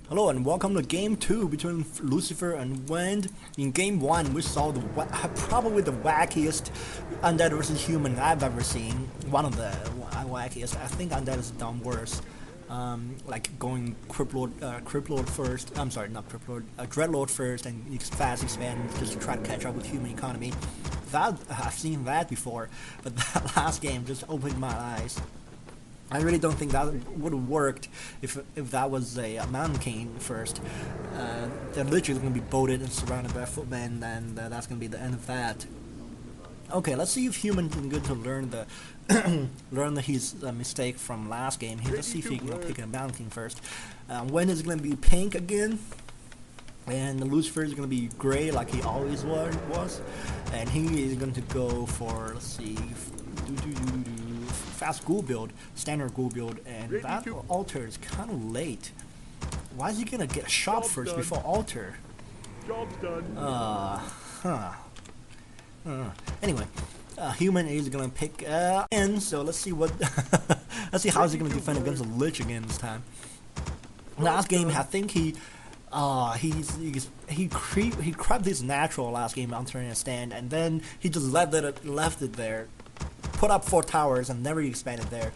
Hello and welcome to game 2 between Lucifer and Wind. In game 1 we saw the probably the wackiest undead versus human I've ever seen. One of the wackiest. I think undead has done worse. Like going Cryptlord first. I'm sorry, not Cryptlord. Dreadlord first and fast expand just to try to catch up with human economy. I've seen that before, but that last game just opened my eyes. I really don't think that would have worked if that was a Mountain King first. They're literally going to be bolted and surrounded by footmen, and that's going to be the end of that. Okay, let's see if human can good to learn the his mistake from last game. Let's see if he can pick a Mountain King first. Wind is going to be pink again, and Lucifer is going to be gray like he always was, and he is going to go for, let's see, fast ghoul build, standard ghoul build, and that altar is kind of late. Why is he gonna get a shop first before altar? Job's done. Anyway, human is gonna pick in. So let's see what. Let's see how is he gonna defend against the Lich again this time. Last game, I think he crept his natural last game on turning a stand, and then he just left it there. Put up 4 towers and never expanded there.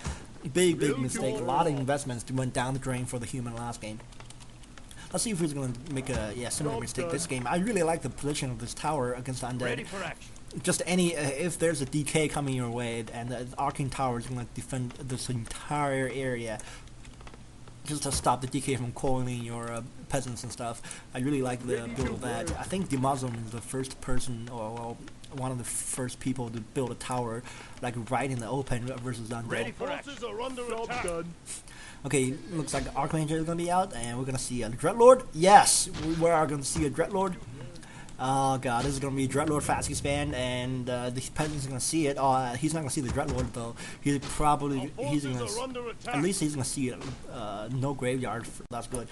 Big mistake. A lot of investments went down the drain for the human last game. Let's see if he's going to make a similar mistake this game. I really like the position of this tower against the undead. Ready for action. Just if there's a DK coming your way, and the arcane tower is going to defend this entire area, just to stop the DK from calling your peasants and stuff. I really like the build of that. I think Demazum is the first person, or well, one of the first people to build a tower, like right in the open versus undead. Ready for action. Are under attack. Okay, looks like the Archmage is gonna be out, and we're gonna see a Dreadlord. Yes, we are gonna see a Dreadlord. Oh god, this is gonna be Dreadlord fast expand, and the peasant's gonna see it. He's not gonna see the Dreadlord though. He's gonna at least he's gonna see it. No graveyard. That's good.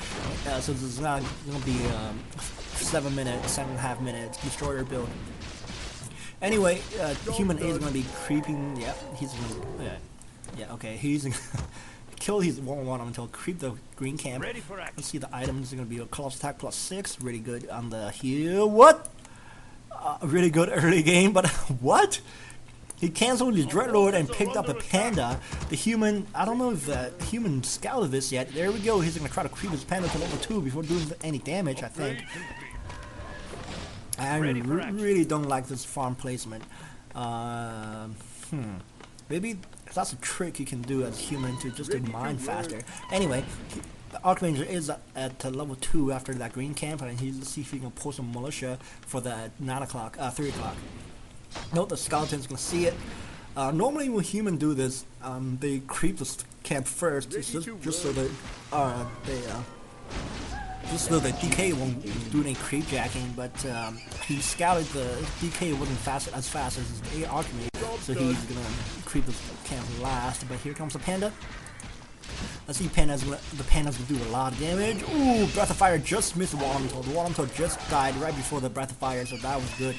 So this is not gonna be 7.5 minutes destroyer build. Anyway, human is gonna be creeping. Yeah, he's gonna. Yeah. Okay, he's gonna kill his 1/1 until creep the green camp. Let's see, the items are gonna be a close attack +6, really good on the heal. What? Really good early game, but what? He canceled his Dreadlord and picked up a Panda. The human, I don't know if the human scouted this yet. There we go. He's gonna try to creep his Panda to level 2 before doing any damage, I think. I really don't like this farm placement. Maybe that's a trick you can do as a human to just to mine faster. Anyway, the Archranger is at level 2 after that green camp, and let's see if he can pull some militia for the 3 o'clock. Note the skeleton's gonna see it. Normally when humans do this, they creep the camp first, just so that just so the DK won't do any creep jacking, but he scouted the DK wasn't as fast as the Archmage, so he's gonna creep the camp last. But here comes the Panda. Let's see, the Panda's gonna do a lot of damage. Ooh, Breath of Fire just missed the Watermantle. The Watermantle just died right before the Breath of Fire, so that was good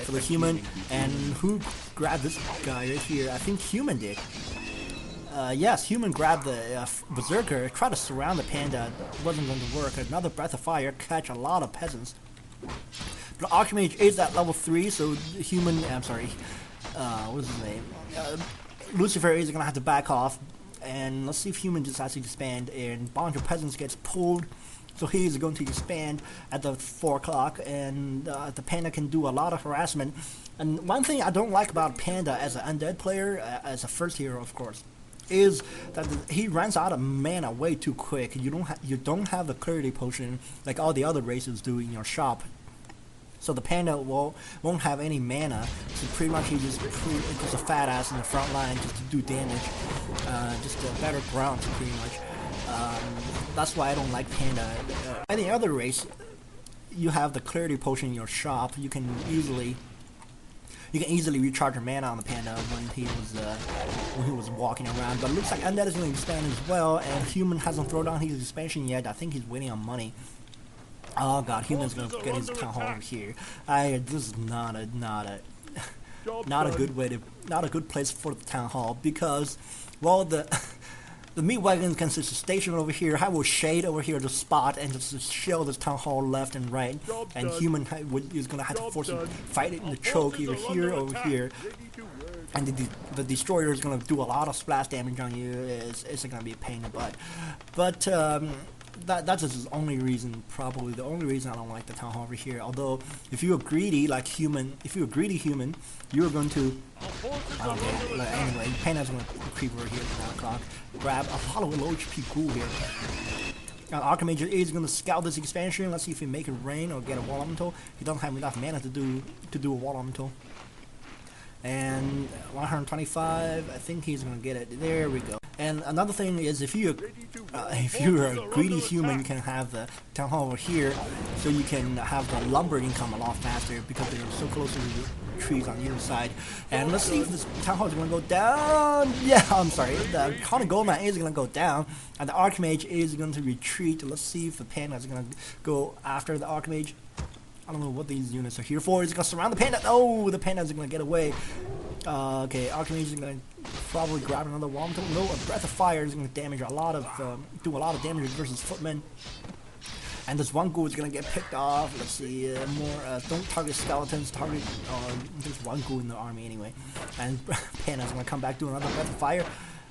for the human. And who grabbed this guy right here? I think human did. Yes, human grabbed the Berserker, tried to surround the Panda, wasn't going to work. Another Breath of Fire, catch a lot of peasants. But Archmage is at level 3, so human, I'm sorry, what's his name? Lucifer is going to have to back off, and let's see if human decides to expand, and a bunch of peasants gets pulled, so he is going to expand at the 4 o'clock, and the Panda can do a lot of harassment. And one thing I don't like about Panda as an undead player, as a first hero of course, is that he runs out of mana way too quick. You don't have the clarity potion like all the other races do in your shop. So the Panda won't have any mana. So pretty much he's just a fat ass in the front line just to do damage, just a better ground pretty much. That's why I don't like Panda. Any other race, you have the clarity potion in your shop. You can easily recharge your mana on the Panda when he was walking around. But it looks like Undead is going to expand as well, and Human hasn't thrown down his expansion yet. I think he's waiting on money. Oh god, Human's going to get his town hall over here. This is not a good place for the town hall, because, well, The meat wagon can just station over here. I will shade over here the spot and just shield this town hall left and right. And human is gonna have to force him fight it in the choke either here or over here. And the destroyer is gonna do a lot of splash damage on you. It's gonna be a pain in the butt. But that's just the only reason, probably the only reason I don't like the town hall over here. Although if you're greedy like human, you're going to anyway, Panda's gonna creep over here at 9 o'clock. Grab a lot of low HP ghoul here. Now Archmage is gonna scout this expansion. Let's see if he make it rain or get a wall elemental. He doesn't have enough mana to do a wall elemental. And 125, I think he's gonna get it. There we go. And another thing is, if you're a greedy human, you can have the town hall over here, so you can have the lumber income a lot faster because they're so close to the trees on either side. And let's see if this town hall is gonna go down. Yeah, I'm sorry. The Counter Goldmine is gonna go down, and the Archmage is going to retreat. Let's see if the Panda is gonna go after the Archmage. I don't know what these units are here for. He's gonna surround the Panda. Oh, the Panda is gonna get away. Okay, Archmage is gonna probably grab another wall. No, a Breath of Fire is gonna damage do a lot of damage versus Footmen. And this one ghoul is gonna get picked off. Let's see, don't target skeletons. Target there's one ghoul in the army anyway. And Panda's gonna come back do another Breath of Fire.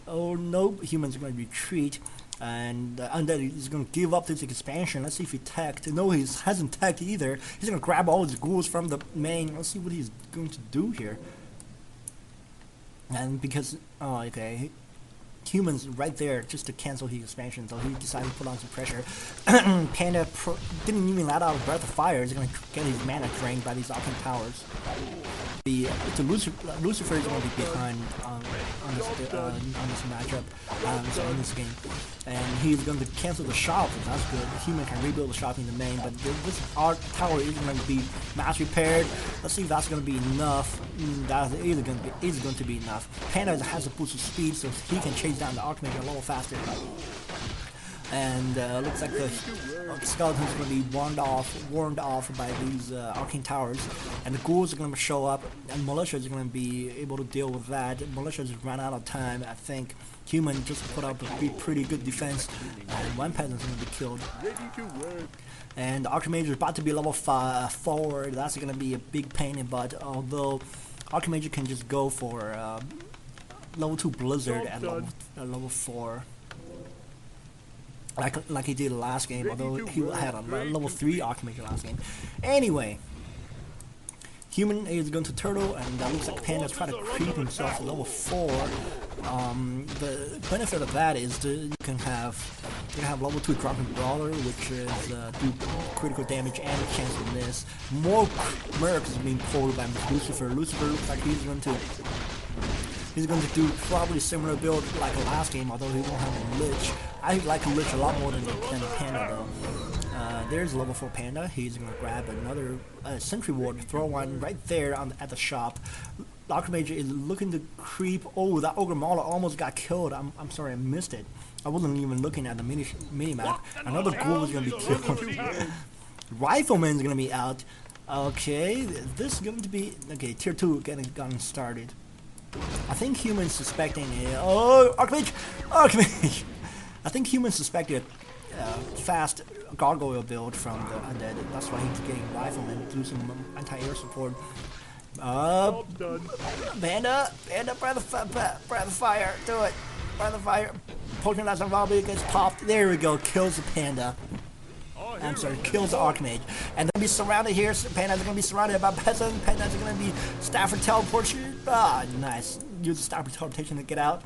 Oh no, humans are gonna retreat. And Undead is going to give up this expansion. Let's see if he teched. No, he hasn't teched either. He's going to grab all his ghouls from the main. Let's see what he's going to do here. And because, oh, okay, humans right there just to cancel his expansion, so he decided to put on some pressure. Panda didn't even let out a Breath of Fire. He's going to get his mana drained by these Arcane Towers. Lucifer is going to be behind on this matchup, in this game, and he's going to cancel the shop. That's good. Human can rebuild the shop in the main, but this art tower is going to be mass repaired. Let's see if that's going to be enough. That is going to be enough. Panda has a boost of speed, so he can chase down the Archmage a little faster. And looks like the skeleton's going to be warned off by these arcane towers, and the ghouls are going to show up, and militia is going to be able to deal with that. Militia just ran out of time. I think human just put up a pretty good defense, and one peasant's going to be killed. And the Archmage is about to be level 4. That's going to be a big pain in the butt. Although Archmage can just go for level 2 Blizzard at level 4. Like he did last game, although he had a level 3 Archmage last game. Anyway, human is going to turtle, and looks like Panda's trying to creep himself to level 4. The benefit of that is you can have level 2 Drunken Brawler, which is do critical damage and cancel miss. More mercs is being pulled by Lucifer. Lucifer looks like he's going to do probably similar build like last game, although he won't have a Lich. I like a Lich a lot more than the Panda though. There's level 4 Panda. He's gonna grab another Sentry Ward, throw one right there at the shop. Archmage is looking to creep. Oh, that Ogre Mauler almost got killed. I'm sorry, I missed it. I wasn't even looking at the mini map. Another ghoul is gonna be killed. Rifleman's gonna be out. Okay, this is going to be okay. Tier 2 gotten started. I think humans suspecting Archmage! I think humans suspected fast gargoyle build from the Undead. That's why he's getting Rifleman to do some anti-air support. Panda, Breath of Fire, do it. Breath of Fire. Potion that's involved gets popped. There we go, kills the Panda. I'm sorry, kills the Archmage. And they'll be surrounded here. Panda's gonna be surrounded by peasants. Panda's gonna be Stafford teleportation. Ah, nice. Use the Stafford teleportation to get out.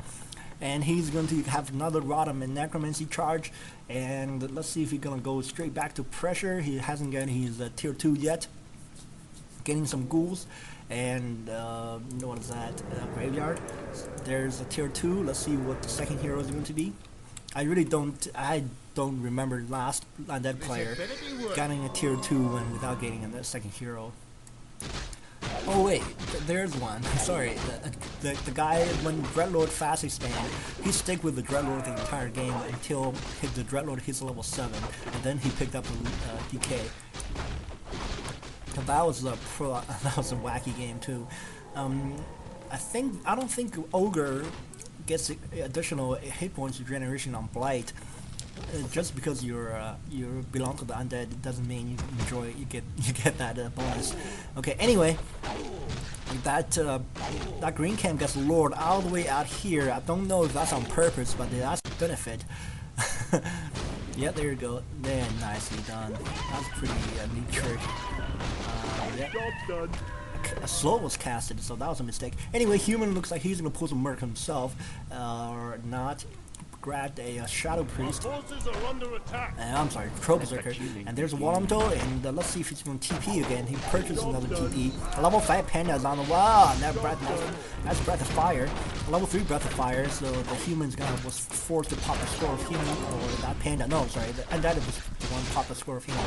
And he's going to have another Rodham and Necromancy charge. And let's see if he's gonna go straight back to pressure. He hasn't gotten his tier 2 yet. Getting some ghouls. And what is that? Graveyard. There's a tier 2. Let's see what the second hero is going to be. I don't remember last Undead player getting a tier 2 without getting a second hero. Oh wait, there's one. Sorry, the guy when Dreadlord fast expand, he stick with the Dreadlord the entire game until the Dreadlord hits level 7, and then he picked up a DK. That was a wacky game too. I don't think Ogre gets additional hit points regeneration on Blight. Just because you belong to the undead doesn't mean you get that bonus. Okay, anyway, that green camp gets lured all the way out here. I don't know if that's on purpose, but that's a benefit. Yeah, there you go. There, nicely done. That's pretty neat trick. Yeah. Job's done. A slow was casted, so that was a mistake. Anyway, human looks like he's gonna pull some murk himself, or not. Grabbed a Shadow Priest. Forces are under attack. I'm sorry, Troll Berserker. And there's a Walumto, and let's see if he's going to TP again. He purchased another TP. A level 5 Panda is on the wall, and that's Breath of Fire. A level 3 Breath of Fire, so the human's was forced to pop the score of human, or that Panda. No, sorry, and that was the one pop the score of human.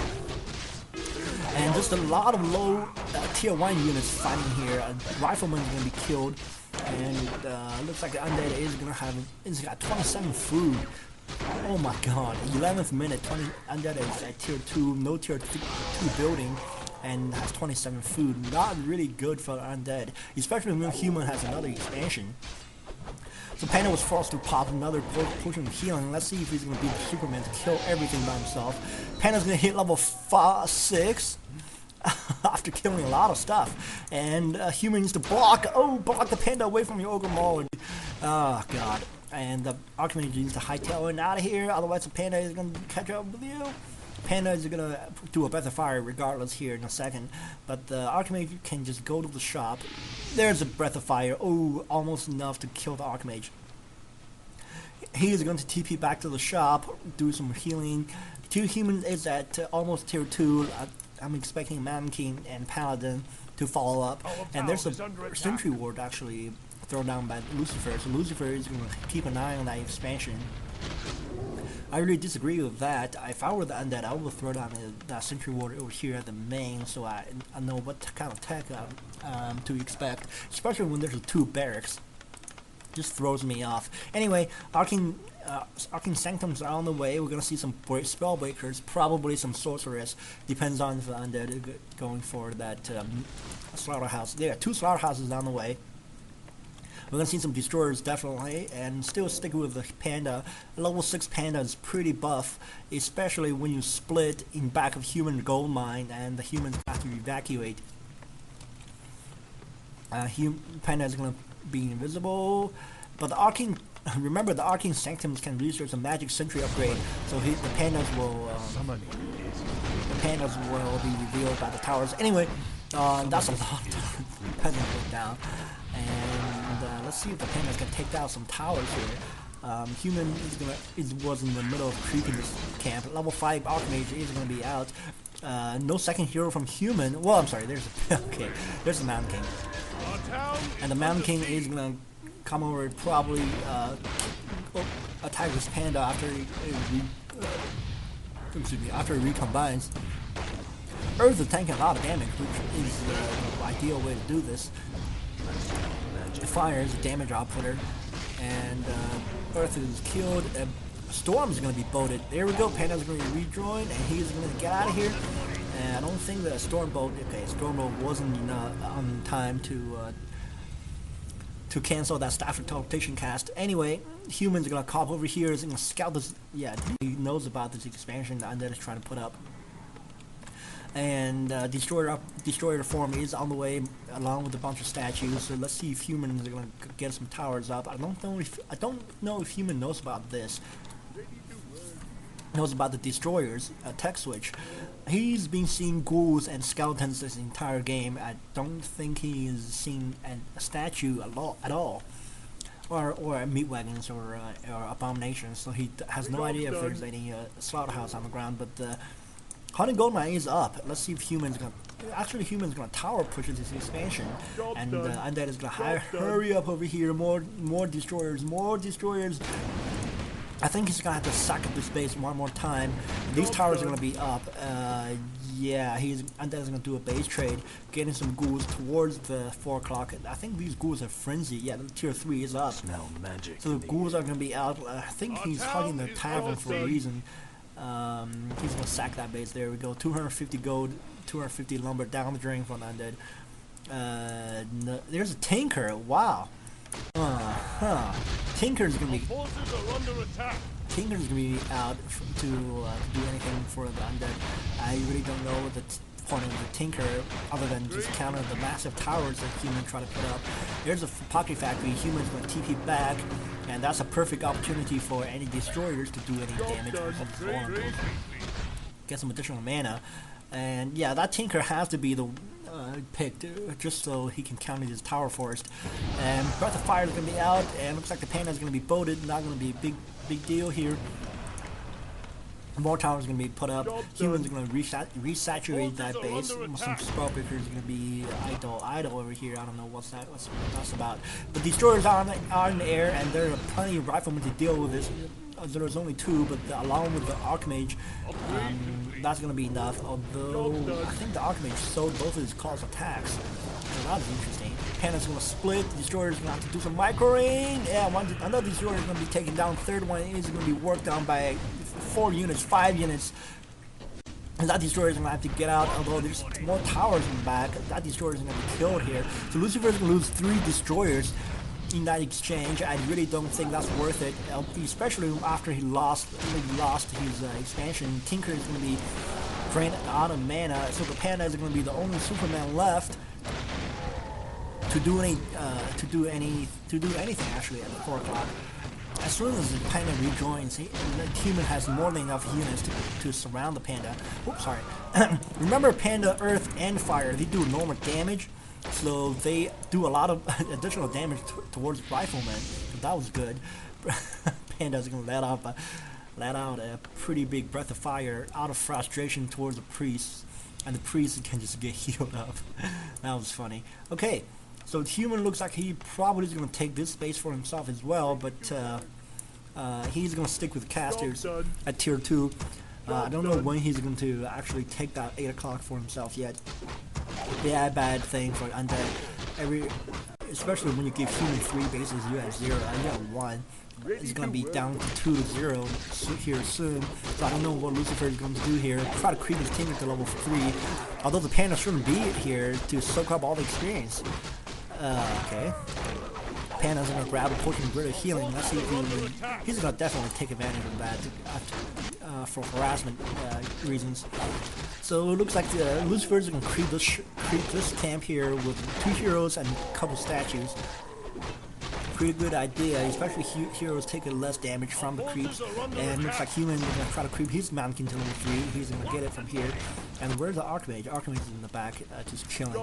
And just a lot of low tier 1 units fighting here. A Rifleman is going to be killed. And looks like the undead is gonna have. It's got 27 food. Oh my god! 11th minute, 20 undead is at tier 2, no tier 2 building, and has 27 food. Not really good for undead, especially when human has another expansion. So Panda was forced to pop another potion of healing. Let's see if he's gonna beat Superman to kill everything by himself. Panda's gonna hit level 6. After killing a lot of stuff, and human needs to block the Panda away from your Ogre Mauler. Oh god. And the Archmage needs to hightail it out of here, otherwise the Panda is gonna catch up with you. Panda is gonna do a Breath of Fire regardless here in a second, but the Archmage can just go to the shop. There's a Breath of Fire. Oh, almost enough to kill the Archmage. He is going to TP back to the shop, do some healing. 2 humans is at almost tier 2. I'm expecting Mountain King and Paladin to follow up, and there's a Sentry Ward actually thrown down by Lucifer, so Lucifer is going to keep an eye on that expansion. I really disagree with that. If I were the undead, I would throw down that Sentry Ward over here at the main, so I know what kind of tech to expect, especially when there's 2 barracks. Just throws me off. Anyway, Arcane Sanctums are on the way. We're gonna see some Spellbreakers, probably some Sorceress. Depends on the undead going for that Slaughterhouse. There are 2 Slaughterhouses on the way. We're gonna see some Destroyers definitely, and still stick with the Panda. Level 6 Panda is pretty buff, especially when you split in back of human gold mine and the humans have to evacuate. Panda is gonna be invisible, but the Arcane. Remember, the Arcane Sanctums can research a magic sentry upgrade, so the Pandas will be revealed by the towers. Anyway, that's a lot of Pandas went down, and let's see if the Pandas can take down some towers here. Human was in the middle of creeping this camp. Level 5 Archmage is gonna be out. No second hero from human. Well, I'm sorry. There's the Mountain King, and the Mountain King is gonna come over, probably attack this Panda after after it recombines. Earth is tanking a lot of damage, which is the ideal way to do this. Fire is a damage outputter, and Earth is killed. Storm is going to be bolted. There we go. Panda's going to rejoin, and he's going to get out of here. And I don't think that Storm Bolt wasn't on time to cancel that Staff Teleportation cast. Anyway, humans are gonna cop over here. Is gonna scout this. Yeah, he knows about this expansion that Undead is trying to put up. And Destroyer form is on the way, along with a bunch of statues. So let's see if humans are gonna get some towers up. I don't know if human knows about this. Knows about the Destroyers tech switch. He's been seeing ghouls and skeletons this entire game. I don't think he's seen a statue at all, or meat wagons or abominations. So he has no idea if there's any slaughterhouse on the ground. But Hunting Goldmine is up. Let's see if humans gonna. Actually, humans gonna tower push this expansion, and Undead is gonna hurry up over here. More destroyers, more destroyers. I think he's gonna have to sack up this base one more time. These towers are gonna be up. Yeah, Undead is gonna do a base trade, getting some ghouls towards the 4 o'clock. I think these ghouls are frenzy. Yeah, the tier 3 is up. Smell magic. So the ghouls are gonna be out. I think he's hugging the tavern for a reason. He's gonna sack that base. There we go. 250 gold, 250 lumber down the drain from Undead. No, there's a tanker. Wow. Tinker's gonna be Forces are under attack. Tinker's gonna be out to do anything for the undead. I really don't know the point of the Tinker other than just counter the massive towers that humans try to put up. There's a pocket factory. Humans gonna TP back, and that's a perfect opportunity for any destroyers to do any damage. Get some additional mana. And yeah, that Tinker has to be the picked just so he can counter his tower forest. And Breath of Fire is going to be out, and looks like the Panda is going to be bolted. Not going to be a big deal here. More towers are going to be put up. Humans are going to resaturate that base. Some Spellbreakers are going to be idle over here. I don't know what's that's about. But destroyers are in the air, and there are plenty of riflemen to deal with this. There's only 2, but along with the Archmage, that's going to be enough. Although I think the Archmage sold both of his class attacks, so that was interesting. Panda's going to split. The destroyer's going to have to do some micro-rain. Yeah, another destroyer is going to be taken down. Third one is going to be worked on by 4 units, 5 units. And that destroyer is going to have to get out, although there's more towers in the back. That destroyer is going to be killed here. So Lucifer is going to lose 3 destroyers in that exchange. I really don't think that's worth it, especially after he lost his expansion. Tinker is going to be drained out of mana, so the Panda is going to be the only Superman left to do anything actually at 4 o'clock. As soon as the Panda rejoins, the human has more than enough units to surround the Panda. Oops, sorry. Remember, Panda, Earth, and Fire, they do normal damage, so they do a lot of additional damage towards Riflemen. So that was good. Panda's gonna let out a pretty big breath of fire out of frustration towards the priest, and the priest can just get healed up. That was funny. Okay, so the human looks like he probably is gonna take this space for himself as well, but he's gonna stick with casters at tier 2. I don't know when he's going to actually take that 8 o'clock for himself yet. Yeah, bad thing for undead. Especially when you give human 3 bases, you have 0 and you have 1. It's going to be down to 2 to 0 here soon. So I don't know what Lucifer is going to do here. Try to creep his team to level 3. Although the Panda shouldn't be here to soak up all the experience. Okay. Panda's gonna grab a potion of greater healing. Let's see if he's gonna definitely take advantage of that for harassment reasons. So it looks like Lucifer's gonna creep this camp here with 2 heroes and a couple statues. Pretty good idea, especially heroes taking less damage from the creeps. And looks like human is gonna try to creep his Mountain King to level 3. He's gonna get it from here. And where's the Archmage? Archmage is in the back, just chilling.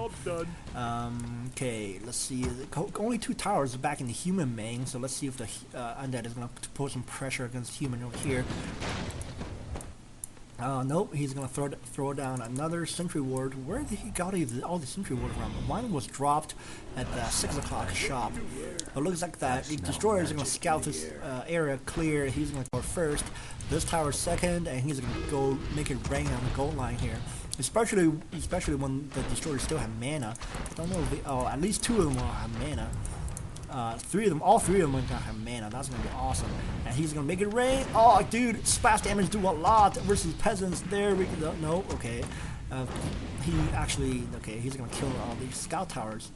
Okay, let's see. Only 2 towers are back in the human main, so let's see if the undead is gonna put some pressure against human over here. Nope, he's gonna throw down another Sentry Ward. Where did he got all the Sentry Ward from? One was dropped at the 6 o'clock shop. It looks like that the destroyer is gonna scout this area clear. He's gonna go first. This tower second, and he's gonna go make it rain on the gold line here. Especially when the destroyers still have mana. I don't know if at least 2 of them will have mana. All 3 of them are gonna have mana. That's gonna be awesome. And he's gonna make it rain. Oh, dude, splash damage do a lot versus peasants. There we go. No, okay. He's gonna kill all these scout towers.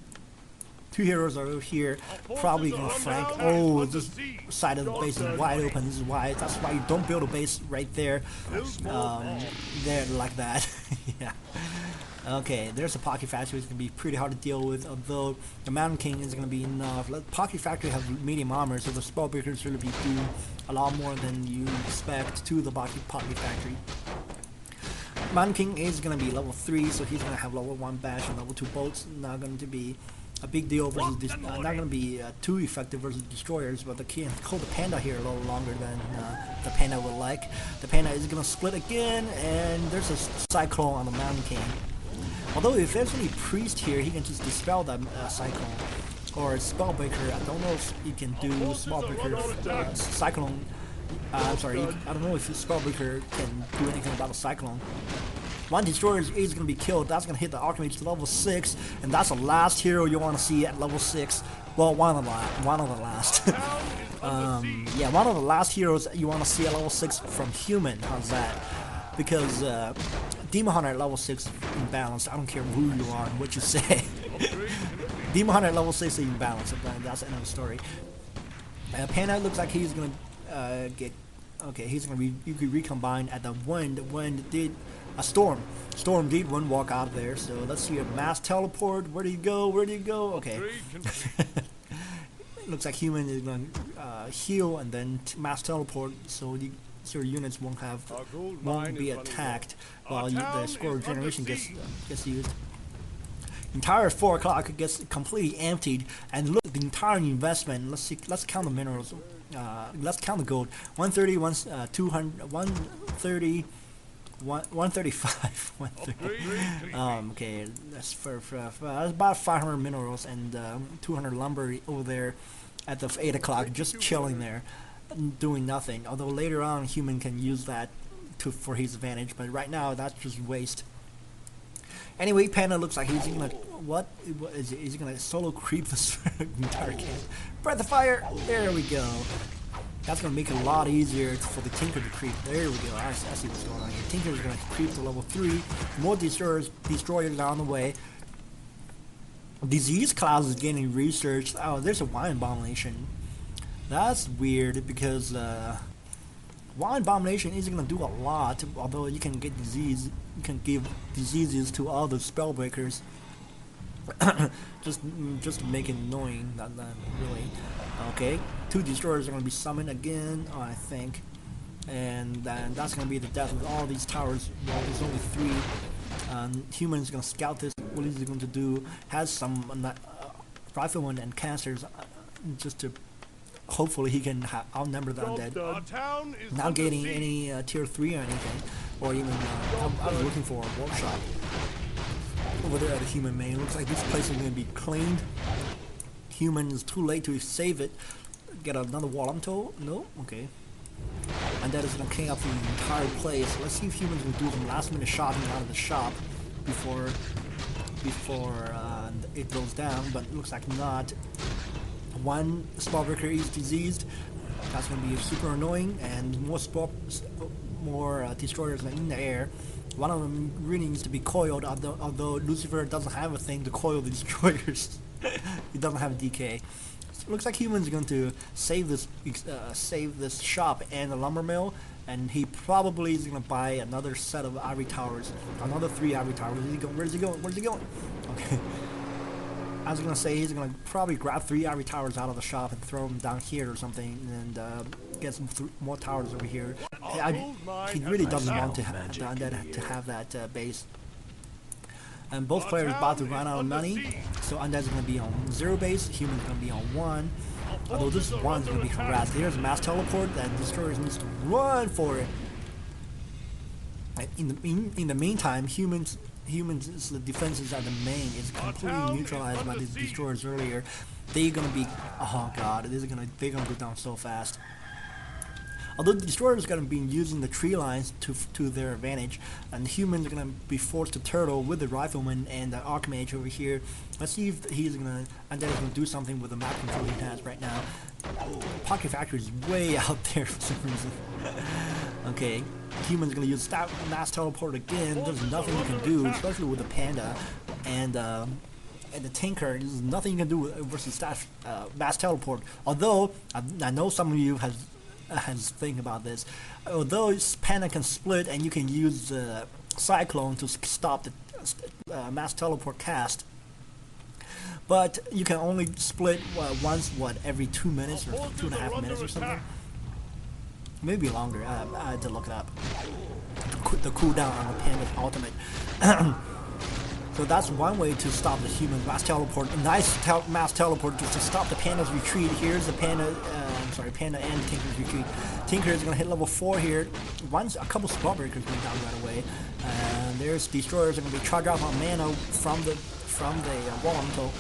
2 heroes are over here, probably gonna flank. Oh, this side of the base is wide open. This is why. That's why you don't build a base right there. There like that. Yeah. Okay, there's a Pocket Factory. It's going to be pretty hard to deal with, although the Mountain King is going to be enough. Pocket Factory has medium armor, so the Spellbreakers will be doing a lot more than you expect to the Pocket Factory. Mountain King is going to be level 3, so he's going to have level 1 bash and level 2 bolts. Not going to be a big deal versus not going to be too effective versus destroyers, but the can hold the Panda here a little longer than the Panda would like. The Panda is going to split again, and there's a Cyclone on the Mountain King. Although if there's any priest here, he can just dispel that Cyclone. Or Spellbreaker, I don't know if he can do Spellbreaker Cyclone. I'm sorry, I don't know if Spellbreaker can do anything about a Cyclone. One destroyer is going to be killed. That's going to hit the Archmage to level 6, and that's the last hero you want to see at level 6. Well, one of the last. Yeah, one of the last heroes you want to see at level 6 from human. How's that? Because Demon Hunter at level 6 in balance. I don't care who you are and what you say. Demon Hunter at level 6 so you can balance it, but that's another story. Panda looks like he's gonna get. Okay, he's gonna you could recombine at the Wind. Wind did a Storm. Storm did one walk out of there. So let's see a mass teleport. Where do you go? Where do you go? Okay. Looks like Human is gonna heal and then mass teleport, so your units won't be attacked while the score regeneration gets used. Entire 4 o'clock gets completely emptied, and look the entire investment. Let's count the minerals. Let's count the gold. 130, 200, 130, 135, 130. Okay, that's that's about 500 minerals and 200 lumber over there at the 8 o'clock, just chilling there, doing nothing. Although later on, Human can use that for his advantage, but right now that's just waste. Anyway, Panda looks like he's gonna is he gonna solo creep this entire camp? Breath of Fire. There we go. That's gonna make it a lot easier for the Tinker to creep. There we go. I see what's going on here. Tinker is gonna creep to level 3. More destroyers on the way. Disease Clouds is getting researched. Oh, there's a Wine Abomination. That's weird because Wine Abomination isn't gonna do a lot. Although you can get disease, you can give diseases to all the spellbreakers. just to make it annoying. Not really. Okay, 2 destroyers are gonna be summoned again, I think, and that's gonna be the death of all these towers. Well, there's only 3. Human's gonna scout this. What is he going to do? Has some Rifleman and Casters, just to hopefully he can outnumber the undead. Not getting any tier 3 or anything, or even I was looking for a workshop over there at the Human main. Looks like this place is going to be cleaned. Human is too late to save it. Get another wall. I'm told. No. Okay. And that is going to clean up the entire place. Let's see if Humans will do some last minute shopping out of the shop before it goes down, but it looks like not. 1 Spellbreaker is diseased. That's going to be super annoying, and more destroyers are in the air. One of them really needs to be coiled, although Lucifer doesn't have a thing to coil the destroyers. He doesn't have a DK. So it looks like Human's going to save this shop and the lumber mill, and he probably is going to buy another set of ivory towers, another 3 ivory towers. Where's he going? Where's he going? Okay. I was going to say he's going to probably grab 3 ivory towers out of the shop and throw them down here or something, and get some more towers over here. He really doesn't want to have that base. And both players are about to run out of money, so Undead's going to be on 0 base, Human's going to be on 1. Although this 1's going to be harassed. Here's a mass teleport that Destroyers needs to run for it. And in the meantime, Humans' defenses at the main is completely neutralized by these Destroyers earlier. They're going to be, oh god, they're going to go down so fast. Although the Destroyers are going to be using the tree lines to their advantage, and Humans are going to be forced to turtle with the Rifleman and the Archmage over here. Let's see if he's going to do something with the map control he has right now. Pocket Factory is way out there for some reason. Okay, Humans going to use mass teleport again. There's nothing you can do, especially with the Panda and the Tinker. There's nothing you can do versus mass teleport. Although I know some of you has think about this. Although Panda can split and you can use Cyclone to stop the mass teleport cast, but you can only split once, every 2 minutes or 2.5 minutes or something. Maybe longer. I had to look it up. The cooldown on the Panda's ultimate. So that's one way to stop the Human mass teleport. A nice mass teleport just to stop the Panda's retreat. Here's the Panda, Panda and Tinker's retreat. Tinker is going to hit level 4 here. A couple Spellbreakers going down right away. And there's Destroyers are going to be charged off on mana from the Wall.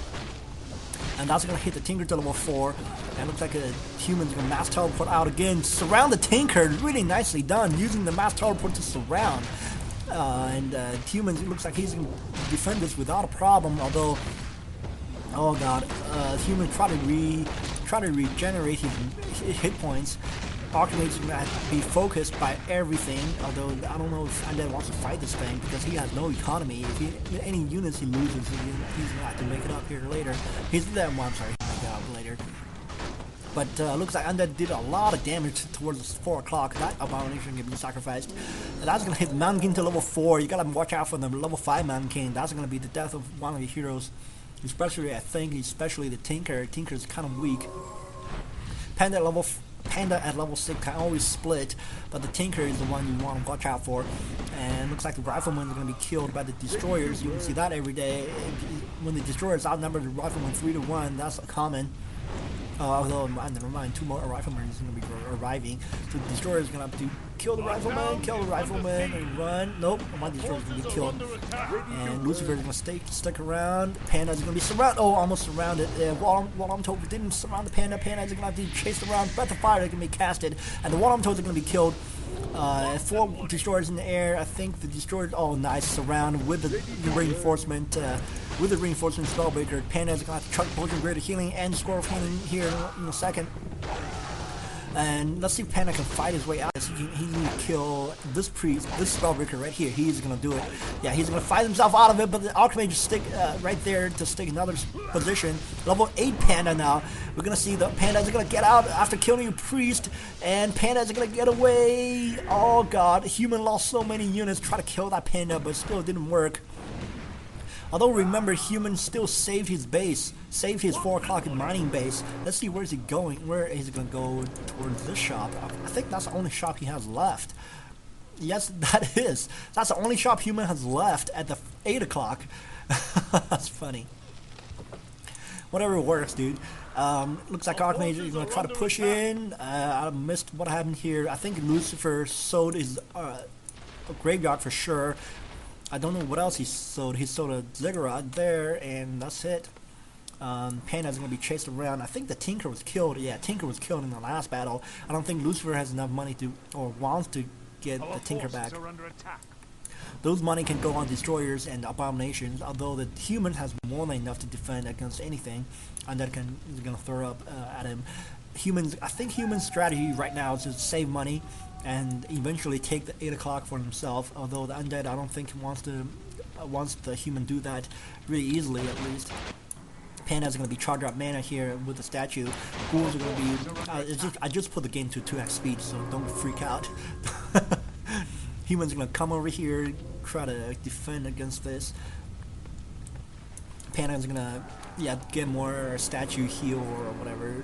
And that's going to hit the Tinker to level 4. And it looks like a Human's going to mass teleport out again. Surround the Tinker. Really nicely done. Using the mass teleport to surround. Humans, it looks like he's going to defend this without a problem, although, oh god, Humans try to regenerate his hit points, Archmage is gonna be focused by everything. Although I don't know if Undead wants to fight this thing because he has no economy. If any units he loses, he's gonna have to make it up here later. He's that one. I'm sorry, make it up later. But looks like Undead did a lot of damage towards 4 o'clock. That Abomination can be sacrificed. And that's going to hit Mountain King to level 4. You got to watch out for the level 5 Mountain King. That's going to be the death of one of your heroes. Especially, I think, especially the Tinker. Tinker is kind of weak. Panda at level 6 can always split. But the Tinker is the one you want to watch out for. And looks like the Rifleman is going to be killed by the Destroyers. You can see that every day. When the Destroyers outnumber the Rifleman 3-1, that's common. Although, never mind, 2 more Riflemen is going to be arriving. So the Destroyer is going to have to kill the Rifleman, and run. Nope, my Destroyer is going to be killed. And Lucifer is going to stick around. Panda is going to be surrounded. Oh, almost surrounded. What I'm told, didn't surround the Panda. Panda is going to have to be chased around. Breath of Fire is going to be casted. And the What I'm told are going to be killed. 4 Destroyers in the air. I think the Destroyers, oh nice, surround with the reinforcement. With the reinforcement Spellbreaker, Panda is going to have to chuck Potion Greater Healing and Squirrel Healing here in a second. And let's see if Panda can fight his way out. He can kill this priest, this Spellbreaker right here. He's going to do it. Yeah, he's going to fight himself out of it, but the Archmage stick right there to stick another position. Level 8 Panda now. We're going to see the Panda is going to get out after killing a priest, and Panda is going to get away. Oh god, Human lost so many units trying to kill that Panda, but still didn't work. Although remember, Human still saved his base, saved his 4 o'clock mining base. Let's see where's he going. Where is he going to go towards this shop? I think that's the only shop he has left. Yes, that is. That's the only shop Human has left at the 8 o'clock. That's funny. Whatever works, dude. Looks like Archmage is going to try to push in. I missed what happened here. I think Lucifer sold his graveyard for sure. I don't know what else he sold. He sold a Ziggurat there, and that's it. Panda is going to be chased around. I think the Tinker was killed. Yeah, Tinker was killed in the last battle. I don't think Lucifer has enough money to, or wants to, get the Tinker back. Those money can go on Destroyers and Abominations, although the Human has more than enough to defend against anything, and that is going to throw up at him. I think Human's strategy right now is to save money and eventually take the 8 o'clock for himself, although the Undead I don't think wants the Human do that really easily, at least. Panda's going to be charged up mana here with the statue. Ghouls are going to be... I just put the game to 2x speed, so don't freak out. Human's going to come over here, try to defend against this. Panda's going to get more statue heal or whatever,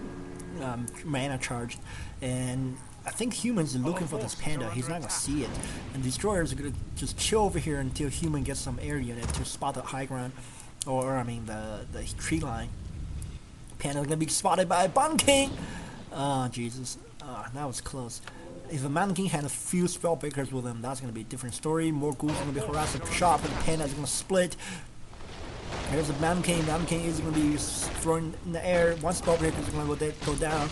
mana charged, and I think Humans are looking for this Panda. He's not going to see it. And Destroyers are going to just chill over here until Human gets some air unit to spot the high ground. Or, I mean, the tree line. Panda's going to be spotted by Mountain King! Oh, Jesus. That was close. If the Mountain King had a few Spellbreakers with him, that's going to be a different story. More ghouls are going to be harassing the shop, and the Panda is going to split. Here's the Mountain King. Mountain King is going to be thrown in the air. One Spellbreaker is going to go down.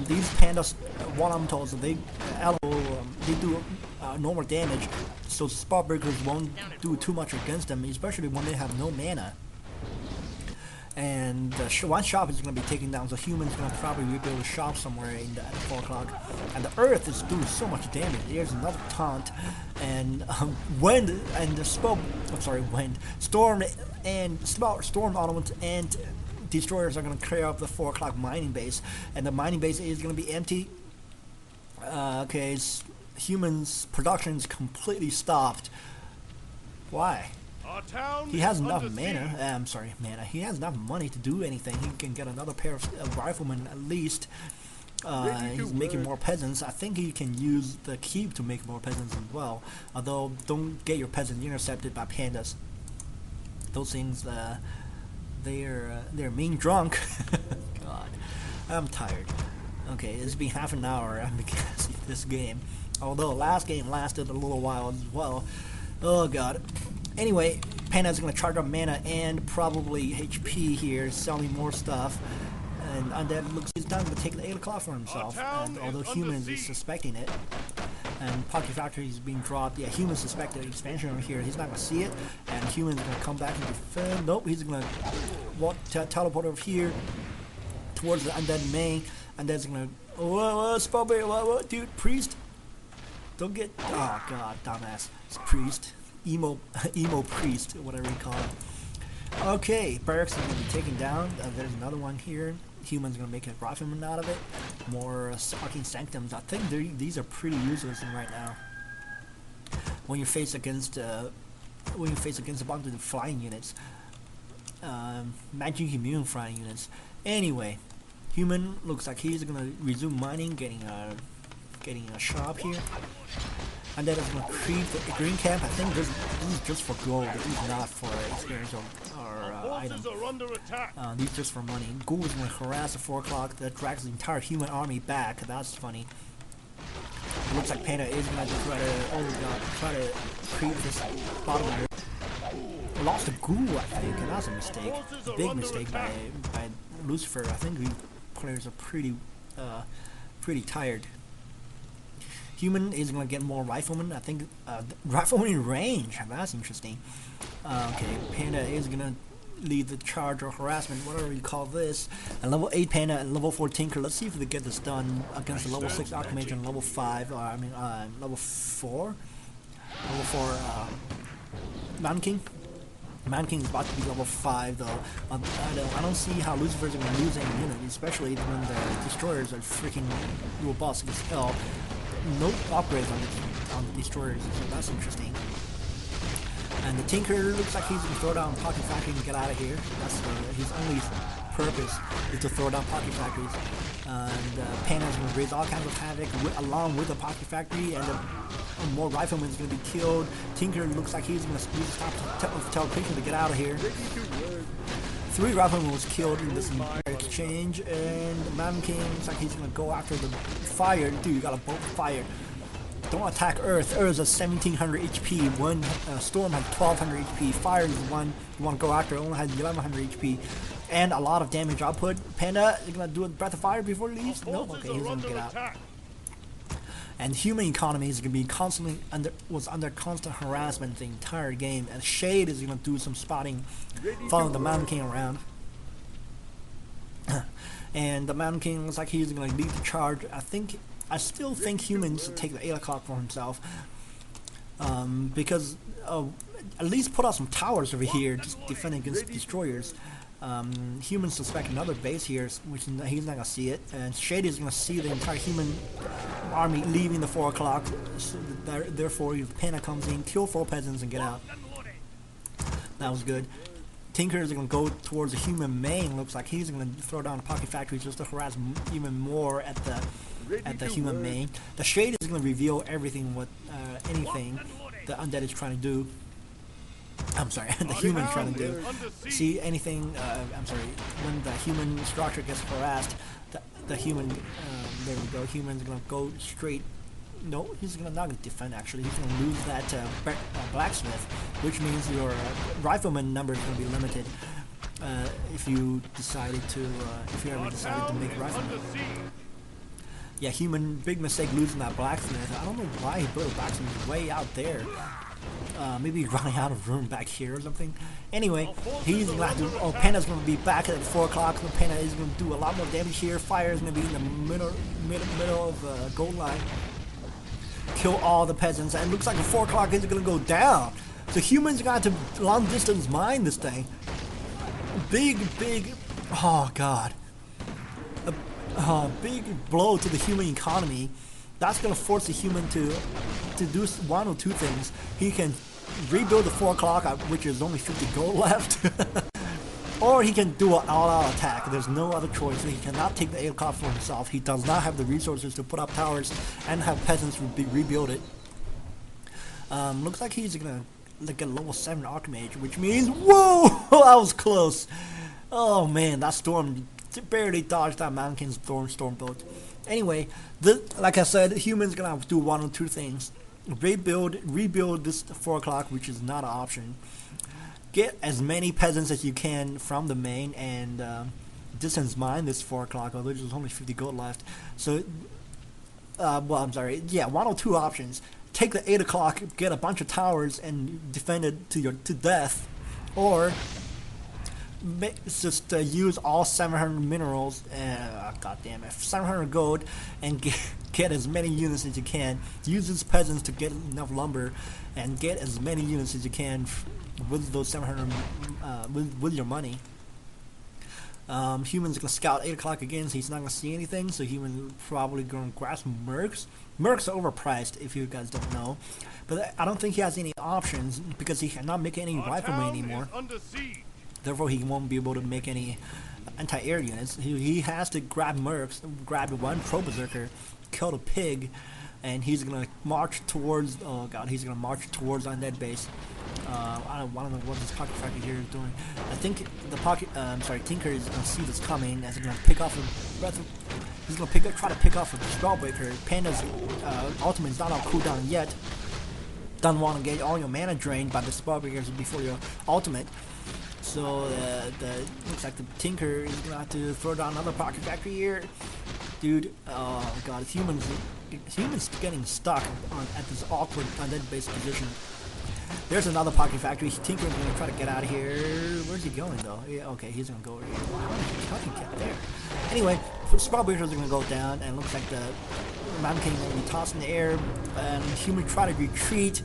These Pandas, what I'm told, so they do normal damage, so Spellbreakers won't do too much against them, especially when they have no mana. And one shop is going to be taken down, so Humans going to probably rebuild a shop somewhere in at 4 o'clock. And the Earth is doing so much damage. There's another taunt, and Wind and the Wind, Storm and Storm Element and Destroyers are going to clear up the 4 o'clock mining base, and the mining base is going to be empty. Okay, Humans' production is completely stopped. Why? He has enough mana. Mana. He has enough money to do anything. He can get another pair of riflemen at least. He's making more peasants. I think he can use the keep to make more peasants as well. Although, don't get your peasants intercepted by pandas. Those things, they're mean drunk. God, I'm tired. Okay, it's been half an hour. I'm guessing this game. Although last game lasted a little while as well. Oh God. Anyway, Panda's gonna charge up mana and probably HP here, selling more stuff. And Undead looks he's done to take the 8 o'clock for himself. And although Humans is suspecting it. And Pocket Factory is being dropped. Yeah, Humans suspect the expansion over here. He's not gonna see it. And Humans gonna come back and defend. Nope, he's gonna teleport over here towards the Undead main. Undead's gonna What, Spellbear? What, dude? Priest? Don't get. Oh god, dumbass. It's priest. Emo priest, whatever you call it. Okay, barracks is gonna be taken down. There's another one here. Human's gonna make a rifleman out of it. More fucking sanctums. I think these are pretty useless right now. When you face against a bunch of flying units, magic immune flying units. Anyway, human looks like he's gonna resume mining, getting a shop here, and then it's gonna creep the green camp. I think this is just for gold. This is not for experience or item. These are just for money. Ghoul is gonna harass the 4 o'clock. That drags the entire human army back. That's funny. It looks like Panda is gonna just try to creep this bottom layer. Lost a Ghoul, I think, and that's a mistake. A big mistake by Lucifer. I think we players are pretty tired. Human is gonna get more riflemen. I think riflemen in range. That's interesting. Okay, Panda is gonna lead the charge or harassment, whatever you call this. And level 8 Panda and level 4 Tinker. Let's see if we get this done against the level 6 Archmage and level 5. Level 4. Level 4 Man King. Man King is about to be level 5 though. I don't see how Lucifer's gonna lose any units, especially when the destroyers are freaking robust as hell. No upgrades on the destroyers, so that's interesting. And the Tinker looks like he's gonna throw down Pocket Factory and get out of here. That's his only purpose is to throw down Pocket Factories. And Panda's gonna raise all kinds of havoc along with the Pocket Factory, and more riflemen is gonna be killed. Tinker looks like he's gonna use stop teleportation to get out of here. 3 riflemen was killed in this exchange, and Man King looks like he's gonna go after the fire. Dude, you got a bolt of fire. Don't attack Earth. Earth is 1700 HP. One Storm has 1200 HP. Fire is the one you want to go after. It only has 1100 HP. And a lot of damage output. Panda, you're gonna do a breath of fire before he leaves? No? Okay, he's gonna get out. And human economy is gonna be was under constant harassment the entire game. And Shade is gonna do some spotting, following the Man King around. And the Man King looks like he's gonna lead the charge. I still think humans should take the 8 o'clock for himself, because at least put out some towers over here, just defending against destroyers. Humans suspect another base here, which he's not gonna see it, and Shady is gonna see the entire human army leaving the 4 o'clock. So therefore, if Panda comes in, kill 4 peasants and get out. That was good. Tinker is gonna go towards the human main. Looks like he's gonna throw down a Pocket Factory just to harass even more at the human main. The Shade is going to reveal everything, anything the undead is trying to do. I'm sorry, the human is trying to do. See anything, I'm sorry, when the human structure gets harassed, the human, there we go, human's going to go straight. No, he's not going to defend actually. He's going to lose that blacksmith, which means your rifleman number is going to be limited. If you ever decided to make riflemen. Yeah, human, big mistake losing that blacksmith. I don't know why he built a blacksmith way out there. Maybe running out of room back here or something. Anyway, he's gonna have to. Oh, Panda's gonna be back at 4 o'clock. So Panda is gonna do a lot more damage here. Fire is gonna be in the middle of the gold line. Kill all the peasants, and it looks like the 4 o'clock is gonna go down. So humans got to long distance mine this thing. Big. Oh god. Big blow to the human economy. That's gonna force the human to do one or two things. He can rebuild the 4 o'clock, which is only 50 gold left, or he can do an all-out attack. There's no other choice. He cannot take the 8 o'clock for himself. He does not have the resources to put up towers and have peasants rebuild it. Looks like he's gonna get a level 7 Archmage, which means whoa, that was close. Oh man, that storm barely dodged that Man King's storm boat. Anyway, like I said, humans gonna have to do one or two things: rebuild this 4 o'clock, which is not an option. Get as many peasants as you can from the main and distance mine this 4 o'clock. Although there's only 50 gold left, so well, I'm sorry. Yeah, one or two options: take the 8 o'clock, get a bunch of towers, and defend it to death, or just use all 700 minerals, god damn it, 700 gold, and get as many units as you can. Use these peasants to get enough lumber, and get as many units as you can with those 700 with your money. Human's gonna scout 8 o'clock again, so he's not gonna see anything. So human probably gonna grab some mercs. Mercs are overpriced, if you guys don't know, but I don't think he has any options because he cannot make any riflemen anymore. Therefore, he won't be able to make any anti-air units. He has to grab mercs, grab one pro berserker, kill the pig, and he's gonna march towards. Oh god, he's gonna march towards undead base. I don't know what this pocket factory here is doing. I think the pocket, Tinker is gonna see this coming, and he's gonna pick off he's gonna try to pick off a Spellbreaker. Panda's ultimate is not on cooldown yet. Don't want to get all your mana drained by the Spellbreakers before your ultimate. So looks like the Tinker is gonna have to throw down another pocket factory here, dude. Oh god, humans getting stuck at this awkward undead base position. There's another pocket factory. Tinker is gonna try to get out of here. Where's he going though? Yeah, okay, he's gonna go over here. Wow, how did he get there? Anyway, Spellbreakers are gonna go down, and it looks like the Mountain King is gonna be tossed in the air, and human try to retreat.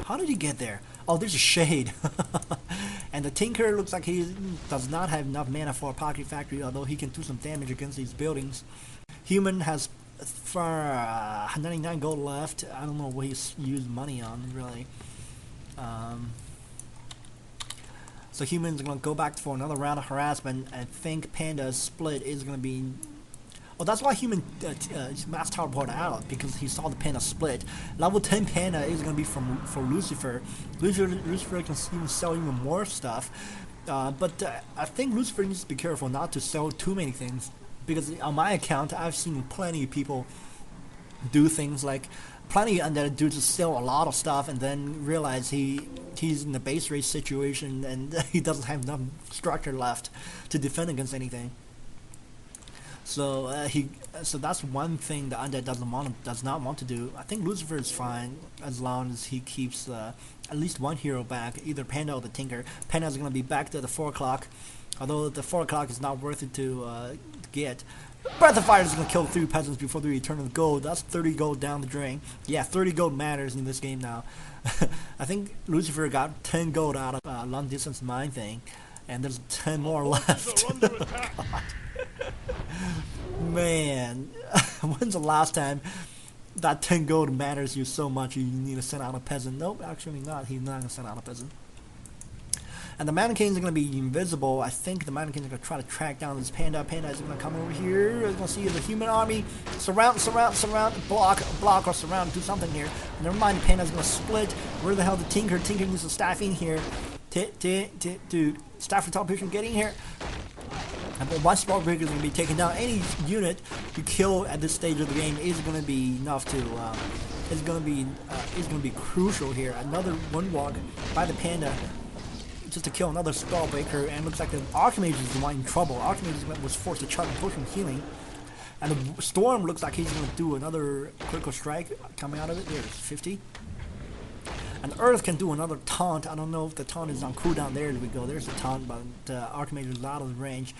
How did he get there? Oh, there's a shade. And the Tinker looks like he does not have enough mana for a pocket factory, although he can do some damage against these buildings. Human has 99 gold left. I don't know what he's used money on, really. So Human's gonna go back for another round of harassment. I think Panda's split is gonna be. Oh, that's why Human mass teleported out, because he saw the Panda split. Level 10 Panda is gonna be for Lucifer. Lucifer can even sell even more stuff, but I think Lucifer needs to be careful not to sell too many things, because on my account I've seen plenty of people do things like plenty of undead dudes just sell a lot of stuff and then realize he's in a base race situation and he doesn't have enough structure left to defend against anything. So so that's one thing the undead does not want to do. I think Lucifer is fine as long as he keeps at least one hero back, either Panda or the Tinker. Panda is gonna be back to the 4 o'clock, although the 4 o'clock is not worth it to get. Breath of Fire is gonna kill 3 peasants before they return to the gold. That's 30 gold down the drain. Yeah, 30 gold matters in this game now. I think Lucifer got 10 gold out of long distance mine thing, and there's 10 more left. God. Man, when's the last time that 10 gold matters you so much you need to send out a peasant? Nope, actually not. He's not gonna send out a peasant. And the Mannequins are going to be invisible. I think the Mannequins are going to try to track down this Panda. Panda is going to come over here. He's going to see the human army. Surround, block or surround. Do something here. Never mind, the Panda is going to split. Where the hell the Tinker? Tinker needs to staff in here. Dude, staff for top position, get in here. And one Spellbreaker is going to be taking down any unit you kill at this stage of the game is going to be enough to. Is going to be crucial here. Another one walk by the Panda, just to kill another Spellbreaker, and looks like the Archmage is the one in trouble. Archmage was forced to charge and push from healing. And the Storm looks like he's going to do another critical strike coming out of it. There's 50. And Earth can do another taunt. I don't know if the taunt is on cooldown. There we go. There's the taunt, but Archmage is out of the range.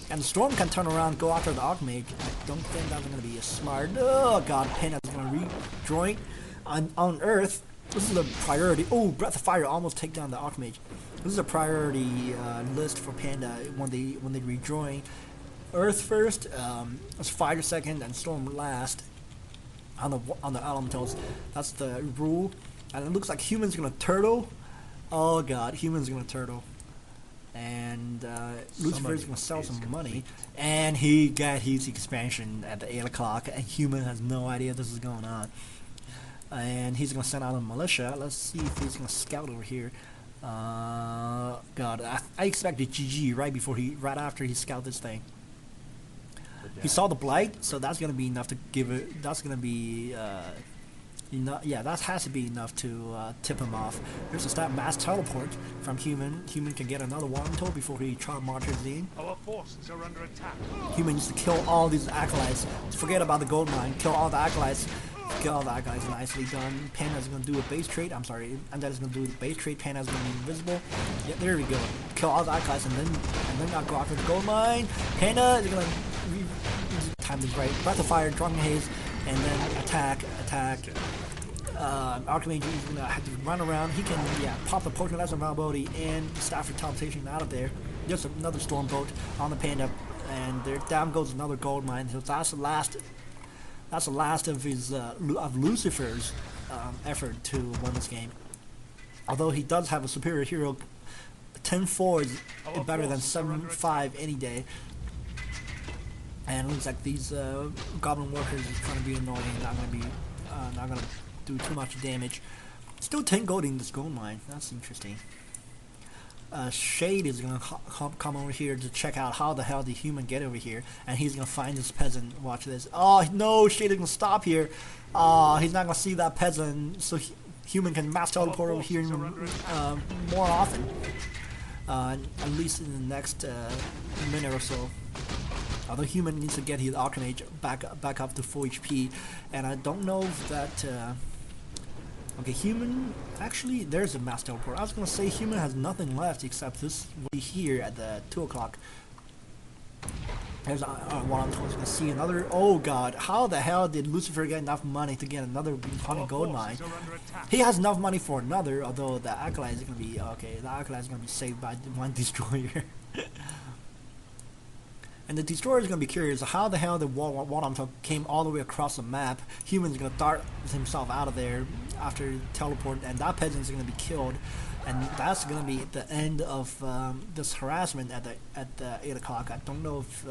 And the Storm can turn around, go after the Archmage. I don't think that's going to be a smart. Oh god, Panda is going to rejoin on Earth. This is a priority. Oh, Breath of Fire almost take down the Archmage. This is a priority list for Panda when they rejoin. Earth first, Fire second, and Storm last on the elementals. That's the rule. And it looks like Human's gonna turtle. Oh god, Human's gonna turtle. And Lucifer's gonna sell some money. And he got his expansion at the 8 o'clock, and Human has no idea this is going on. And he's gonna send out a militia. Let's see if he's gonna scout over here. God, I expected GG right after he scouted this thing. He saw the blight, so that's gonna be enough to give it. That's gonna be yeah, that has to be enough to tip him off. There's a stat mass teleport from Human. Human can get another Warrentoe before he marches in. Our forces are under attack. Human needs to kill all these acolytes. Forget about the gold mine. Kill all the acolytes. God, that guy's nicely done. Panda's gonna do a base trade. I'm sorry, Undead's gonna do the base trade. Panda's gonna be invisible. Yeah, there we go. Kill all that guys, and then not go after the gold mine. Panda is gonna time is right. Breath of Fire, Drunken Haze, and then attack. Archmage is gonna have to run around. He can pop the potion of vulnerability and Staff of Teleportation out of there. Just another storm boat on the Panda, and there down goes another gold mine. So that's the last. That's the last of his of Lucifer's effort to win this game. Although he does have a superior hero, 10-4 is better than 7-5 any day. And it looks like these goblin workers is going to be annoying. Not gonna do too much damage. Still 10 gold in this gold mine. That's interesting. Shade is gonna come over here to check out how the hell the human get over here, and he's gonna find this peasant. Watch this. Oh no, Shade is gonna stop here. He's not gonna see that peasant, so human can mass teleport over here more often. At least in the next minute or so. Although human needs to get his Archmage back up to full HP, and I don't know if that. Okay, human. Actually, there's a mass teleport. I was gonna say human has nothing left except this here at the 2 o'clock. There's what I'm supposed to see another. Oh God! How the hell did Lucifer get enough money to get another 100 gold mine? He has enough money for another. Although the acolyte is gonna be okay. The acolyte is gonna be saved by one destroyer. And the destroyer is going to be curious how the hell the Walamtok came all the way across the map. Human's going to dart himself out of there after teleport, and that peasant is going to be killed. And that's going to be the end of this harassment at the 8 o'clock. I don't know if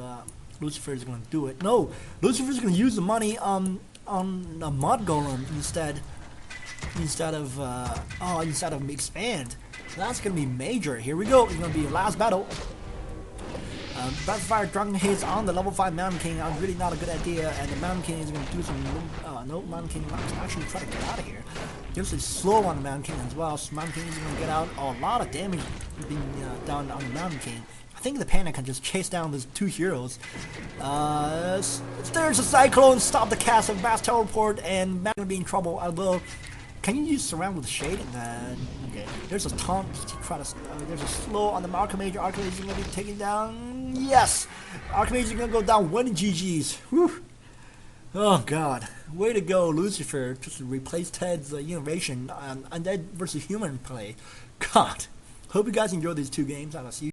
Lucifer is going to do it. No, Lucifer is going to use the money on a mud golem instead of expand. So that's going to be major. Here we go. It's going to be last battle. Breath of Fire, Drunken Haze on the level 5 Mountain King. Really not a good idea, and the Mountain King is going to do some. No, Mountain King is actually trying to get out of here. Gives a slow on the Mountain King as well. So Mountain King is going to get out. A lot of damage being done on the Mountain King. I think the Panda can just chase down those two heroes. There's a Cyclone, stop the cast of Mass Teleport, and Mountain going to be in trouble. Although, can you use Surround with Shade? Okay, there's a taunt. There's a slow on the Archmage. Archmage is going to be taken down. Yes! Archmage is going to go down 1 GG's. Whew. Oh God. Way to go, Lucifer. Just to replace Ted's innovation on Undead versus Human play. God. Hope you guys enjoyed these two games. I will see you.